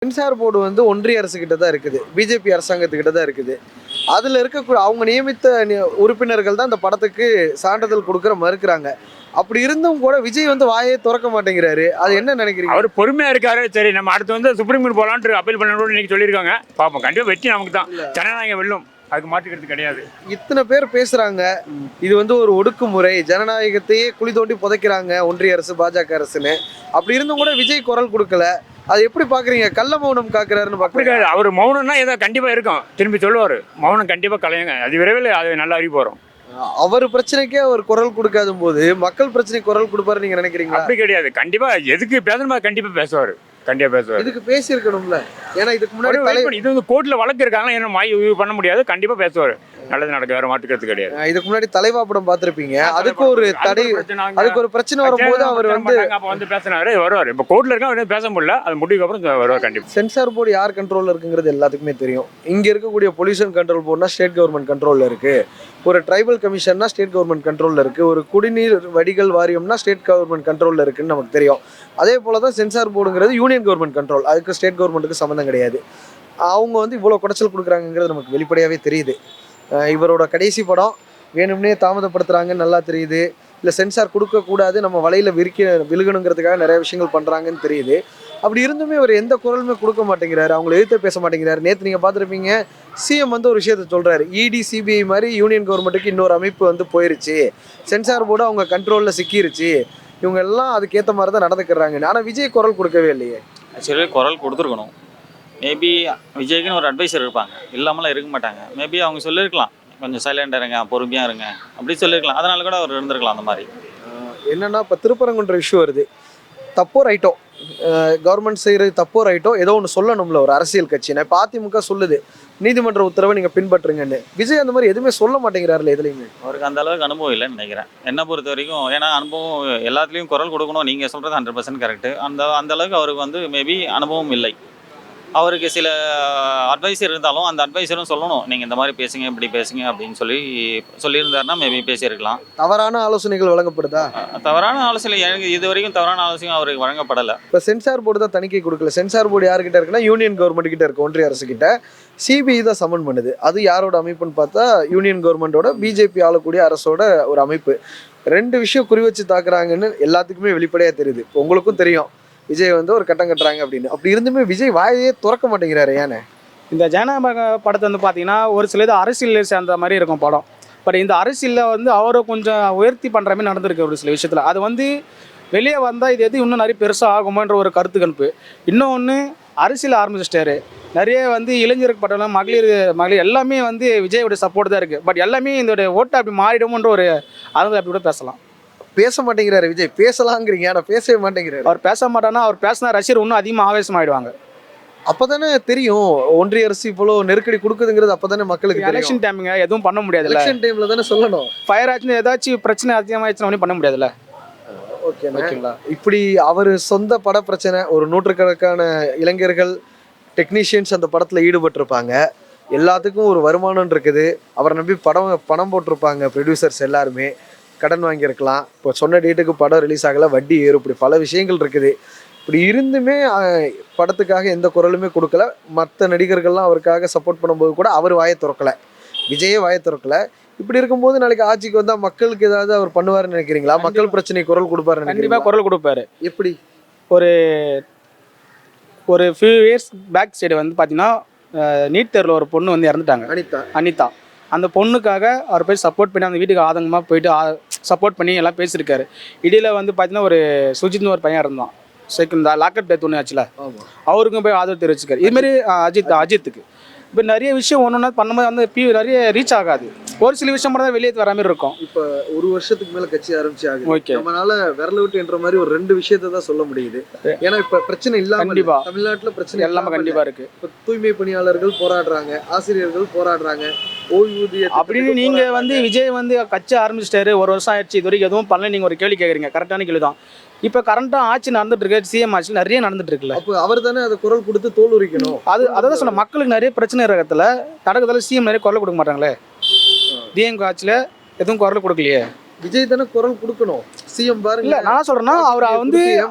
Censor board வந்து ஒன்றிய அரசு கிட்ட தான் இருக்குது. பிஜேபி அரசாங்கத்துக்கிட்ட தான் இருக்குது. அதுல இருக்கக்கூடிய அவங்க நியமித்த உறுப்பினர்கள் தான் இந்த படத்துக்கு சான்றிதழ் கொடுக்க மறுக்கிறாங்க. அப்படி இருந்தும் கூட விஜய் வந்து வாயே திறக்க மாட்டேங்கிறாரு. அது என்ன நினைக்கிறீங்க? அவர் பொறுமையா இருக்காரு. சரி, நம்ம அடுத்து வந்து சுப்ரீம் கோர்ட் போலான்ட்டு அப்பீல் பண்ணணும்னு இன்னைக்கு சொல்லியிருக்காங்க. பாப்போம், கண்டிப்பா வெற்றி நமக்கு தான். ஜனநாயகம் வெல்லும், அதுக்கு மாற்றுக்கிறது கிடையாது. இத்தனை பேர் பேசுறாங்க. இது வந்து ஒரு ஒடுக்குமுறை, ஜனநாயகத்தையே குழி தோண்டி புதைக்கிறாங்க ஒன்றிய அரசு, பாஜக அரசுன்னு. அப்படி இருந்தும் கூட விஜய் குரல் கொடுக்கல. அது எப்படி பாக்குறீங்க? கள்ள மௌனம் காக்குறாருன்னு பாக்குறீங்க? அவர் மௌனம்னா ஏதோ கண்டிப்பா இருக்கும், திரும்பி சொல்லுவாரு. மௌனம் கண்டிப்பா கலையுங்க, அது விரைவில் அது நல்லா அறிவு வரும். அவர் பிரச்சனைக்கே அவர் குரல் கொடுக்காத போது மக்கள் பிரச்சனை குரல் கொடுப்பாரு நீங்க நினைக்கிறீங்களா? அப்படி கிடையாது. கண்டிப்பா எதுக்கு பேசணுமா கண்டிப்பா பேசுவாரு. கண்டிப்பா பேசுவாரு. இதுக்கு பேசி இருக்கணும்ல. ஏன்னா இதுக்கு முன்னாடி இது வந்து கோர்ட்ல வழக்கு இருக்காங்க, என்ன மாய் பண்ண முடியாது. கண்டிப்பா பேசுவாரு. நல்லது நடக்க, வேற மாட்டுக்கிறது கிடையாது. இதுக்கு முன்னாடி தலைவா படம் பார்த்திருப்பீங்க. அதுக்கு ஒரு தடை, அதுக்கு ஒரு பிரச்சனை வரும்போது அவர் வந்து பேசினாரு, வருவாரு. இப்ப கோர்ட்ல இருக்கா, அவரு பேச முடியல. அது முடிவுக்கு அப்புறம் வருவார் கண்டிப்பா. சென்சார் போர்டு யார் கண்ட்ரோல்ல இருக்குங்கிறது எல்லாத்துக்குமே தெரியும். இங்க இருக்கக்கூடிய பொல்யூஷன் கண்ட்ரோல் போர்டுனா ஸ்டேட் கவர்மெண்ட் கண்ட்ரோல்ல இருக்கு. ஒரு ட்ரைபல் கமிஷன்னா ஸ்டேட் கவர்மெண்ட் கண்ட்ரோல்ல இருக்கு. ஒரு குடிநீர் வடிகள் வாரியம்னா ஸ்டேட் கவர்மெண்ட் கண்ட்ரோல்ல இருக்குன்னு நமக்கு தெரியும். அதே போலதான் சென்சார் போர்டுங்கிறது யூனியன் கவர்மெண்ட் கண்ட்ரோல். அதுக்கு ஸ்டேட் கவர்மெண்ட்டுக்கு சம்மந்தம் கிடையாது. அவங்க வந்து இவ்வளவு குடைச்சல் கொடுக்குறாங்கிறது நமக்கு வெளிப்படையாவே தெரியுது. இவரோட கடைசி படம் வேணும்னே தாமதப்படுத்துறாங்கன்னு நல்லா தெரியுது. இல்லை சென்சார் கொடுக்கக்கூடாது, நம்ம வலையில் விழுகணுங்கிறதுக்காக நிறைய விஷயங்கள் பண்ணுறாங்கன்னு தெரியுது. அப்படி இருந்துமே அவர் எந்த குரலுமே கொடுக்க மாட்டேங்கிறாரு. அவங்களை எதிர்த்து பேச மாட்டேங்கிறாரு. நேற்று நீங்கள் பார்த்துருப்பீங்க, சிஎம் வந்து ஒரு விஷயத்த சொல்கிறாரு. இடி சிபிஐ மாதிரி யூனியன் கவர்மெண்ட்டுக்கு இன்னொரு அமைப்பு வந்து போயிருச்சு, சென்சார் போர்டு அவங்க கண்ட்ரோலில் சிக்கிருச்சு, இவங்க எல்லாம் அதுக்கேற்ற மாதிரி தான் நடந்துக்கிறாங்க. ஆனால் விஜய் குரல் கொடுக்கவே இல்லையே. ஆக்சுவலி குரல் கொடுத்துருக்கணும். மேபி விஜய்க்குன்னு ஒரு அட்வைசர் இருப்பாங்க, இல்லாமலாம் இருக்க மாட்டாங்க. மேபி அவங்க சொல்லியிருக்கலாம், கொஞ்சம் சைலண்டாக இருங்க, பொறுமையாக இருங்க அப்படி சொல்லியிருக்கலாம். அதனால கூட அவர் இருந்திருக்கலாம். அந்த மாதிரி என்னன்னா, இப்போ திருப்பரங்குன்ற இஷ்யூ வருது. தப்போ ரைட்டோ, கவர்மெண்ட் செய்கிறது தப்போ ரைட்டோ, ஏதோ ஒன்று சொல்லணும்ல ஒரு அரசியல் கட்சி. நான் இப்போ அதிமுக சொல்லுது நீதிமன்ற உத்தரவை நீங்கள் பின்பற்றுங்கன்னு. விஜய் அந்த மாதிரி எதுவுமே சொல்ல மாட்டேங்கிறாருல எதுலையுமே. அவருக்கு அந்த அளவுக்கு அனுபவம் இல்லைன்னு நினைக்கிறேன், என்னை பொறுத்த வரைக்கும். ஏன்னா அனுபவம் எல்லாத்துலேயும் குரல் கொடுக்கணும், நீங்கள் சொல்கிறது 100% கரெக்டு. அந்த அளவுக்கு அவருக்கு வந்து மேபி அனுபவம் இல்லை. அவருக்கு சில அட்வைசர் இருந்தாலும் அந்த அட்வைசரும் சொல்லணும், நீங்கள் இந்த மாதிரி பேசுங்க, இப்படி பேசுங்க அப்படின்னு சொல்லியிருந்தாருன்னா மேபி பேசியிருக்கலாம். தவறான ஆலோசனைகள் வழங்கப்படுதா? தவறான ஆலோசனை எனக்கு இது வரைக்கும் தவறான ஆலோசனை அவருக்கு வழங்கப்படலை. இப்போ சென்சார் போர்டு தான் தணிக்கை கொடுக்கல. சென்சார் போர்டு யார்கிட்ட இருக்குன்னா யூனியன் கவர்மெண்ட் கிட்ட இருக்கு, ஒன்றிய அரசு கிட்ட. சிபிஐ தான் சமன் பண்ணுது. அது யாரோட அமைப்புன்னு பார்த்தா யூனியன் கவர்மெண்டோட, பிஜேபி ஆளக்கூடிய அரசோட ஒரு அமைப்பு. ரெண்டு விஷயம் குறி வச்சு தாக்குறாங்கன்னு எல்லாத்துக்குமே வெளிப்படையாக தெரியுது. இப்போ உங்களுக்கும் தெரியும் விஜய் வந்து ஒரு கட்டம் கட்டுறாங்க அப்படின்னு. அப்படி இருந்துமே விஜய் வாயையே திறக்க மாட்டேங்கிறாரு. ஏன்னு இந்த ஜனநாயக படத்தை வந்து பார்த்தீங்கன்னா ஒரு சில இது அரசியல் சேர்ந்த மாதிரி இருக்கும் படம். பட் இந்த அரசியலில் வந்து அவரை கொஞ்சம் உயர்த்தி பண்ணுற மாதிரி நடந்திருக்கு ஒரு சில விஷயத்தில். அது வந்து வெளியே வந்தால் இது எது இன்னும் நிறைய பெருசாக ஆகுமான்ற ஒரு கருத்து கணிப்பு. இன்னொன்று அரசியல் ஆரம்பிச்சிட்டாரு. நிறைய வந்து இளைஞருக்கு படம், மகளிர் எல்லாமே வந்து விஜயோட சப்போர்ட் தான் இருக்குது. பட் எல்லாமே இதோட ஓட்டை அப்படி மாறிடுமோன்ற ஒரு அதை அப்படி கூட பேசலாம். பேச மாட்டேங்கிறாரு விஜய். பேசலாங்கிறீங்க, ஆனால் பேசவே மாட்டேங்கிறாரு. அவர் பேச மாட்டானா, அவர் பேசினா ரசிகர் இன்னும் அதிகமாக ஆவேசமாயிடுவாங்க. அப்பதானே தெரியும் ஒன்றிய அரசு இவ்வளோ நெருக்கடி கொடுக்குதுங்கிறது. அப்பதானே மக்களுக்கு எலெக்ஷன் டைமுங்க, எதுவும் பண்ண முடியாது. எலெக்ஷன் டைம்ல தானே சொல்லணும். ஃபயர் ஆச்சுன்னு ஏதாச்சும் பிரச்சனை அதிகமாகிடுச்சுன்னா ஒன்றும் பண்ண முடியாதுல்ல. ஓகேங்களா? இப்படி அவர் சொந்த பட பிரச்சனை, ஒரு நூற்றுக்கணக்கான இளைஞர்கள் டெக்னீஷியன்ஸ் அந்த படத்தில் ஈடுபட்டிருப்பாங்க. எல்லாத்துக்கும் ஒரு வருமானம் இருக்குது. அவரை நம்பி பணம் போட்டிருப்பாங்க ப்ரொடியூசர்ஸ் எல்லாருமே. கடன் வாங்கியிருக்கலாம். இப்போ சொன்ன டேட்டுக்கு படம் ரிலீஸ் ஆகலை, வட்டி ஏறும், இப்படி பல விஷயங்கள் இருக்குது. இப்படி இருந்துமே படத்துக்காக எந்த குரலுமே கொடுக்கல. மற்ற நடிகர்கள்லாம் அவருக்காக சப்போர்ட் பண்ணும்போது கூட அவர் வாயை திறக்கலை, விஜயே வாயை திறக்கலை. இப்படி இருக்கும்போது நாளைக்கு ஆட்சிக்கு வந்தால் மக்களுக்கு ஏதாவது அவர் பண்ணுவாருன்னு நினைக்கிறீங்களா? மக்கள் பிரச்சனை குரல் கொடுப்பாருன்னு கண்டிப்பாக குரல் கொடுப்பாரு. எப்படி? ஒரு ஃபியூ இயர்ஸ் பேக் சைடு வந்து பார்த்தீங்கன்னா நீட் தேர்வில் ஒரு பொண்ணு வந்து இறந்துட்டாங்க, அனிதா. அந்த பொண்ணுக்காக அவர் போய் சப்போர்ட் பண்ணி அந்த வீட்டுக்கு ஆதங்கமாக போயிட்டு சப்போர்ட் பண்ணி எல்லாம் பேசியிருக்காரு. இடையில் வந்து பார்த்தீங்கன்னா ஒரு சுஜித்னு ஒரு பையன் இருந்தான், இந்த லாக்கப் டெத் ஒன்று ஆச்சுல, அவருக்கும் போய் ஆதரவு தெரிவிச்சிருக்காரு. இதுமாரி அஜித்துக்கு இப்போ நிறைய விஷயம் ஒன்று ஒன்றா பண்ணும்போது வந்து நிறைய ரீச் ஆகாது. ஒரு சில விஷயம் மட்டும் தான் வெளியே வர மாதிரி இருக்கும். இப்போ ஒரு வருஷத்துக்கு மேலே கட்சி ஆரம்பிச்சாங்க. ஓகே, நம்மளால விரல விட்டு என்ற மாதிரி ஒரு ரெண்டு விஷயத்தை தான் சொல்ல முடியுது. ஏன்னா இப்போ பிரச்சனை இல்லாம கண்டிப்பா தமிழ்நாட்டில் பிரச்சனை எல்லாமே கண்டிப்பாக இருக்கு. இப்போ தூய்மை பணியாளர்கள் போராடுறாங்க, ஆசிரியர்கள் போராடுறாங்க, ஓய்வூதிய அப்படின்னு. நீங்கள் வந்து விஜய் வந்து கட்சி ஆரம்பிச்சிட்டாரு, ஒரு வருஷம் ஆயிடுச்சு, இது வரைக்கும் எதுவும் பண்ணல. நீங்கள் ஒரு கேள்வி கேட்குறீங்க, கரெக்டான கேள்வி தான். இப்போ கரண்ட்டாக ஆட்சி நடந்துட்டு இருக்கு, சிஎம் ஆட்சி நிறைய நடந்துட்டு இருக்குல்ல. அப்போ அவர் தானே அதை குரல் கொடுத்து தோல் உரிக்கணும். அதான் சொன்ன மக்களுக்கு நிறைய பிரச்சனை இருக்கிறதுல நடக்கிறதால சிஎம் நிறைய குரல் கொடுக்க மாட்டாங்களே. டிஎம்கே ஆட்சியில் எதுவும் குரல் கொடுக்கலையே. விஜய் தானே குரல் கொடுக்கணும். சிஎம் பாருங்க. இல்லை, நான் சொல்கிறேன்னா அவர் வந்து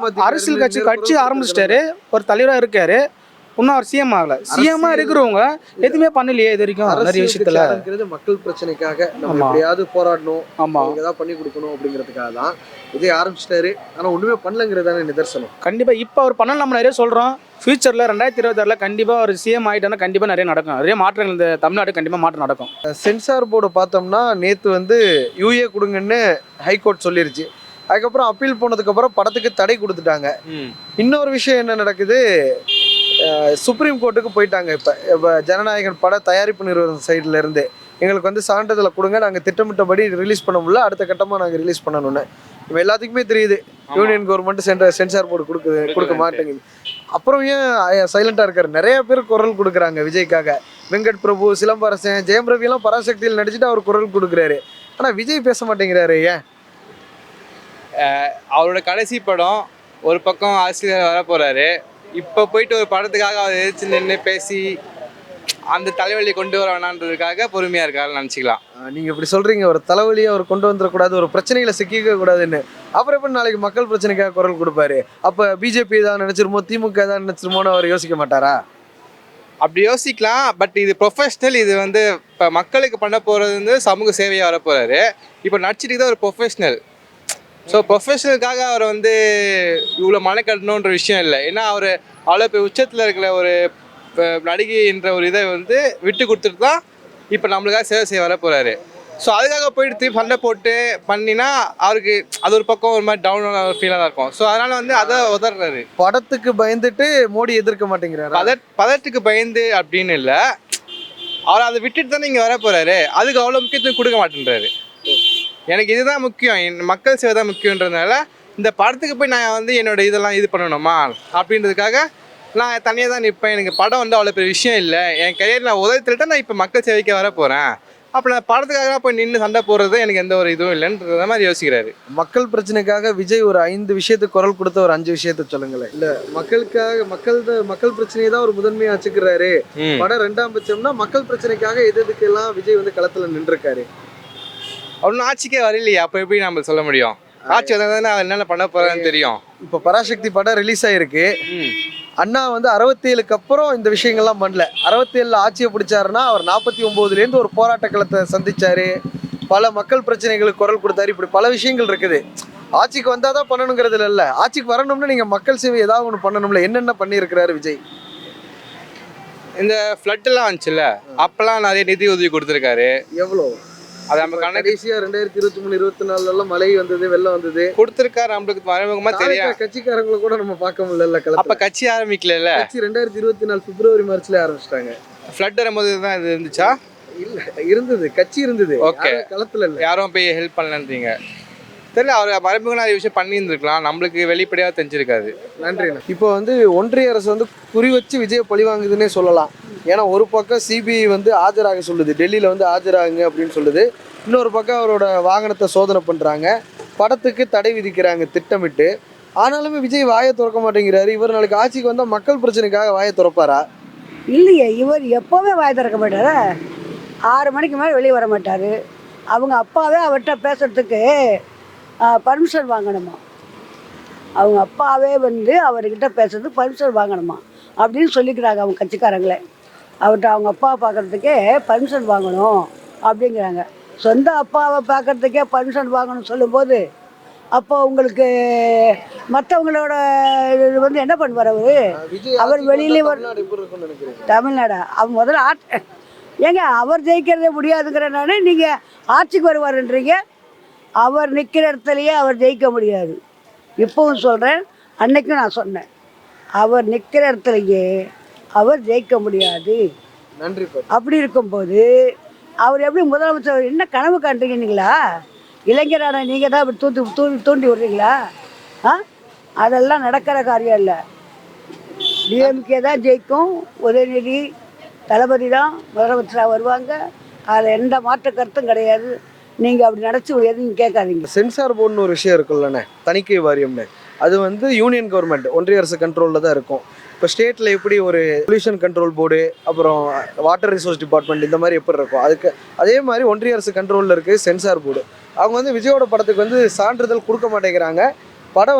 அரசியல் கட்சி ஆரம்பிச்சிட்டாரு, ஒரு தலைவராக இருக்காரு. இன்னும் அவர் சிஎம் ஆகல. சிஎம்மா இருக்கிறவங்க எதுவுமே பண்ணலையே இது வரைக்கும் நிறைய விஷயத்துல. மக்கள் பிரச்சனைக்காக நம்ம ஆமா. எப்படியாவது போராடணும், ஆமா, அவங்க ஏதாவது பண்ணி கொடுக்கணும் அப்படிங்கிறதுக்காக தான் இதே ஆரம்பிச்சிட்டாரு. ஆனா ஒண்ணுமே பண்ணலங்கிறதான நிதர்சனம். கண்டிப்பா இப்போ அவர் பண்ணல நம்ம நிறைய சொல்றோம். ஃபியூச்சர்ல 2026ல கண்டிப்பா ஒரு சிஎம் ஆயிட்டானா கண்டிப்பா நிறைய நடக்கும். நிறைய மாற்றங்கள் இந்த தமிழ்நாடு கண்டிப்பா மாற்றம் நடக்கும். சென்சார் போர்டு பார்த்தோம்னா நேத்து வந்து யூஏ கொடுங்கன்னு ஹைகோர்ட் சொல்லிருச்சு. அதுக்கப்புறம் அப்பீல் போனதுக்கப்புறம் படத்துக்கு தடை கொடுத்துட்டாங்க. இன்னொரு விஷயம் என்ன நடக்குது, சுப்ரீம் கோர்ட்டுக்கு போயிட்டாங்க. இப்போ ஜனநாயகன் பட தயாரிப்பு நிறுவனம் சைடில் இருந்து எங்களுக்கு வந்து சான்றிதழை கொடுங்க, நாங்கள் திட்டமிட்டபடி ரிலீஸ் பண்ண முடியல, அடுத்த கட்டமாக நாங்கள் ரிலீஸ் பண்ணணும்னு. இப்போ எல்லாத்துக்குமே தெரியுது யூனியன் கவர்மெண்ட் சென்சார் போர்டு கொடுக்க மாட்டேங்குது. அப்புறம் ஏன் சைலண்டாக இருக்காரு? நிறைய பேர் குரல் கொடுக்குறாங்க விஜய்க்காக. வெங்கட் பிரபு, சிலம்பரசன், ஜெயம் ரவி எல்லாம் பராசக்தியில் நடிச்சுட்டு அவர் குரல் கொடுக்குறாரு. ஆனால் விஜய் பேச மாட்டேங்கிறாரு. ஏன்? அவரோட கடைசி படம், ஒரு பக்கம் அரசியல் வர போகிறாரு. இப்போ போயிட்டு ஒரு படத்துக்காக அவர் எதிர்த்து நின்று பேசி அந்த தலைவலியை கொண்டு வர வேணான்றதுக்காக பொறுமையாக இருக்காருன்னு நினச்சிக்கலாம். நீங்கள் இப்படி சொல்கிறீங்க, ஒரு தலைவலியை அவர் கொண்டு வந்துடக்கூடாது, ஒரு பிரச்சனைகளை சிக்கிக்க கூடாதுன்னு. அப்புறம் எப்படி நாளைக்கு மக்கள் பிரச்சனைக்காக குரல் கொடுப்பாரு? அப்போ பிஜேபி தான் நினச்சிருமோ, திமுக தான் நினச்சிருமோன்னு அவர் யோசிக்க மாட்டாரா? அப்படி யோசிக்கலாம். பட் இது ப்ரொஃபஷ்னல். இது வந்து இப்போ மக்களுக்கு பண்ண போகிறது வந்து சமூக சேவையாக வர போகிறாரு. இப்போ நடிச்சிட்டு தான் ஒரு ப்ரொஃபஷ்னல். ஸோ ப்ரொஃபஷனலுக்காக அவர் வந்து இவ்வளோ மனக்கட்டணுன்ற விஷயம் இல்லை. ஏன்னா அவர் அவ்வளோ இப்போ உச்சத்தில் இருக்கிற ஒரு நடிகைன்ற ஒரு இதை வந்து விட்டு கொடுத்துட்டு தான் இப்போ நம்மளுக்காக சேவை செய்ய வர போகிறாரு. ஸோ அதுக்காக போயிட்டு திருப்பி சண்டை போட்டு பண்ணினா அவருக்கு அது ஒரு பக்கம் ஒரு மாதிரி டவுனான ஒரு ஃபீலாக தான் இருக்கும். ஸோ அதனால் வந்து அதை உதறாரு. படத்துக்கு பயந்துட்டு மோடி எதிர்க்க மாட்டேங்கிறாரு. பதட்டுக்கு பயந்து அப்படின்னு இல்லை, அவர் அதை விட்டுட்டு தானே இங்கே வர போகிறாரு. அதுக்கு அவ்வளோ முக்கியத்துவம் கொடுக்க மாட்டேன்றாரு. எனக்கு இதுதான் முக்கியம், மக்கள் சேவை தான் முக்கியன்றதுனால இந்த படத்துக்கு போய் நான் வந்து என்னோட இதெல்லாம் இது பண்ணணுமா அப்படின்றதுக்காக நான் தனியாக தான் நிற்பேன். எனக்கு படம் வந்து அவ்வளோ பெரிய விஷயம் இல்லை. என் கரியர் நான் உதவிட்டு நான் இப்போ மக்கள் சேவைக்கு வர போகிறேன். அப்போ நான் படத்துக்காக போய் நின்று சண்டை போடுறது எனக்கு எந்த ஒரு இதுவும் இல்லைன்ற மாதிரி யோசிக்கிறாரு. மக்கள் பிரச்சனைக்காக விஜய் ஒரு 5 விஷயத்துக்கு குரல் கொடுத்த ஒரு 5 விஷயத்த சொல்லுங்களேன். இல்ல மக்களுக்காக மக்கள் பிரச்சனையை தான் ஒரு முதன்மையா வச்சுக்கிறாரு. படம் 2ஆம் பட்சம்னா மக்கள் பிரச்சனைக்காக எதுக்கெல்லாம் விஜய் வந்து களத்துல நின்றுருக்காரு. அவனு ஆட்சிக்கே வரலையா, அப்போ எப்படி நம்ம சொல்ல முடியும்? ஆட்சி வந்தால் அவர் என்னென்ன பண்ண போறான்னு தெரியும். இப்போ பராசக்தி படம் ரிலீஸ் ஆயிருக்கு. அண்ணா வந்து 67க்கு அப்புறம் இந்த விஷயங்கள்லாம் பண்ணல. 67ல் ஆட்சியை பிடிச்சாருன்னா அவர் 49லேருந்து ஒரு போராட்ட களத்தை சந்திச்சாரு, பல மக்கள் பிரச்சனைகளுக்கு குரல் கொடுத்தாரு. இப்படி பல விஷயங்கள் இருக்குது. ஆட்சிக்கு வந்தால் தான் பண்ணணுங்கிறது இல்லை. ஆட்சிக்கு வரணும்னா நீங்கள் மக்கள் சேவை ஏதாவது ஒன்று பண்ணணும்ல. என்னென்ன பண்ணியிருக்கிறாரு விஜய்? இந்த ஃப்ளட்டெல்லாம் வந்துச்சுல்ல, அப்போல்லாம் நிறைய நிதி உதவி கொடுத்துருக்காரு. எவ்வளோ? அது நம்ம கடைசியாக 2023-24 மழை வந்தது, வெள்ளம் வந்தது கொடுத்துருக்காரு. நம்மளுக்கு மறைமுகமாக தெரியும். கட்சிக்காரங்களை கூட நம்ம பார்க்க முடியல. அப்போ கட்சி ஆரம்பிக்கல. கட்சி 2024 பிப்ரவரி மார்ச்ல ஆரம்பிச்சிட்டாங்க. ஃப்ளட் வரும்போது தான் இது இருந்துச்சா? இல்லை, இருந்தது. கட்சி இருந்தது. ஓகே, களத்தில் இல்லை, யாரும் போய் ஹெல்ப் பண்ணலன்றீங்க. தெரியல, அவர் மறைமுகம் நிறைய விஷயம் பண்ணியிருந்துருக்கலாம், நம்மளுக்கு வெளிப்படையாக தெரிஞ்சிருக்காது. நன்றிண்ணா. இப்போ வந்து ஒன்றிய அரசு வந்து குறி வச்சு விஜயை பழி வாங்குதுன்னே சொல்லலாம். ஏன்னா ஒரு பக்கம் சிபிஐ வந்து ஆஜராக சொல்லுது, டெல்லியில் வந்து ஆஜராகுங்க அப்படின்னு சொல்லுது. இன்னொரு பக்கம் அவரோட வாகனத்தை சோதனை பண்ணுறாங்க, படத்துக்கு தடை விதிக்கிறாங்க திட்டமிட்டு. ஆனாலுமே விஜய் வாயை திறக்க மாட்டேங்கிறாரு. இவர் நாளைக்கு ஆட்சிக்கு வந்தால் மக்கள் பிரச்சனைக்காக வாயை திறப்பாரா? இல்லையே, இவர் எப்போவுமே வாயை திறக்க மாட்டாரா? 6 மணிக்கு மேலே வெளியே வர மாட்டார். அவங்க அப்பாவே அவர்கிட்ட பேசுறதுக்கு பர்மிஷன் வாங்கணுமா? அவங்க அப்பாவே வந்து அவர்கிட்ட பேசுறதுக்கு பர்மிஷன் வாங்கணுமா அப்படின்னு சொல்லிக்கிறாங்க அவங்க கட்சிக்காரங்களே. அவர்கிட்ட அவங்க அப்பாவை பார்க்குறதுக்கே பர்மிஷன் வாங்கணும் அப்படிங்கிறாங்க. சொந்த அப்பாவை பார்க்குறதுக்கே பர்மிஷன் வாங்கணும்னு சொல்லும்போது அப்போ உங்களுக்கு மற்றவங்களோட இது வந்து என்ன பண்ணுவார் அவர்? அவர் வெளியிலே தமிழ்நாடா அவன் முதல்ல ஏங்க அவர் ஜெயிக்கிறதே முடியாதுங்கிறனால நீங்கள் ஆட்சிக்கு வருவாருன்றீங்க. அவர் நிற்கிற இடத்துலையே அவர் ஜெயிக்க முடியாது. இப்போவும் சொல்கிறேன், அன்னைக்கும் நான் சொன்னேன், அவர் நிற்கிற இடத்துலையே அவர் ஜெயிக்க முடியாது. நன்றி. அப்படி இருக்கும்போது அவர் எப்படி முதலமைச்சர் என்ன கனவு காண்றீங்களா? இளைஞரான நீங்கள் தான் அப்படி தூண்டி விடுறீங்களா? அதெல்லாம் நடக்கிற காரியம் இல்லை. டிஎம்கே தான் ஜெயிக்கும், உதயநிதி தளபதி தான் முதலமைச்சராக வருவாங்க. அதில் எந்த மாற்று கருத்தும் கிடையாது. நீங்கள் அப்படி நினச்சி எதுவும் கேட்காதீங்க. சென்சார் போர்டுன்னு ஒரு விஷயம் இருக்குல்லண்ணே, தணிக்கை வாரியம்னு. அது வந்து யூனியன் கவர்மெண்ட் ஒன்றிய அரசு கண்ட்ரோலில் தான் இருக்கும். இப்போ ஸ்டேட்டில் எப்படி ஒரு பொல்யூஷன் கண்ட்ரோல் போர்டு, அப்புறம் வாட்டர் ரிசோர்ஸ் டிபார்ட்மெண்ட் இந்த மாதிரி எப்படி இருக்கும், அதுக்கு அதே மாதிரி ஒன்றிய அரசு கண்ட்ரோலில் இருக்குது சென்சார் போர்டு. அவங்க வந்து விஜயோட படத்துக்கு வந்து சான்றிதழ் கொடுக்க மாட்டேங்கிறாங்க. படம்